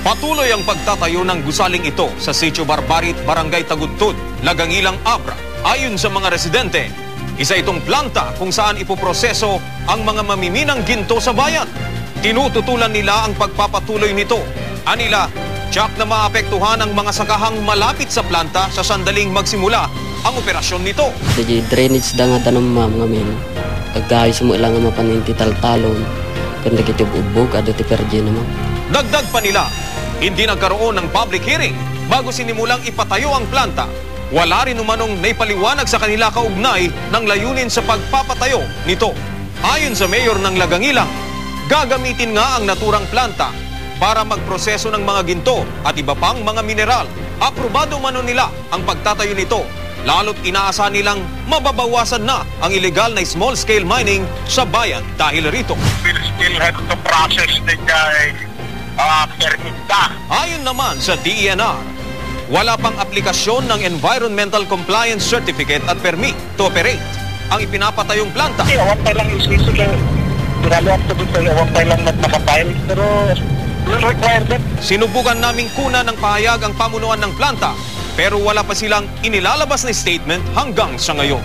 Patuloy ang pagtatayo ng gusaling ito sa Sitio Barbarit, Barangay Tagudtod, Lagangilang, Abra. Ayon sa mga residente, isa itong planta kung saan ipoproseso ang mga mamiminang ginto sa bayan. Tinututulan nila ang pagpapatuloy nito. Anila, tiyak na maapektuhan ang mga sakahang malapit sa planta sa sandaling magsimula ang operasyon nito. Jadi drainage da nga tanong mga men. Agayos mo ilang nga mapaninti taltalon. Kanda kita ubog ada ti perje naman. Dagdag pa nila, hindi nagkaroon ng public hearing bago sinimulang ipatayo ang planta. Wala rin umanong naipaliwanag sa kanila kaugnay ng layunin sa pagpapatayo nito. Ayon sa mayor ng Lagangilang, gagamitin nga ang naturang planta para magproseso ng mga ginto at iba pang mga mineral. Aprobado mano nila ang pagtatayo nito, lalo't inaasahan nilang mababawasan na ang illegal na small-scale mining sa bayan dahil rito. We'll still have to process the permit. Ayon naman sa DENR, wala pang aplikasyon ng Environmental Compliance Certificate at Permit to Operate ang ipinapatayong planta. Awang tayo lang isisig. Pinalo up to dito, awang tayo lang nakapile. Pero we'll require that. Sinubukan naming kuna ng pahayag ang pamunuan ng planta pero wala pa silang inilalabas na statement hanggang sa ngayon.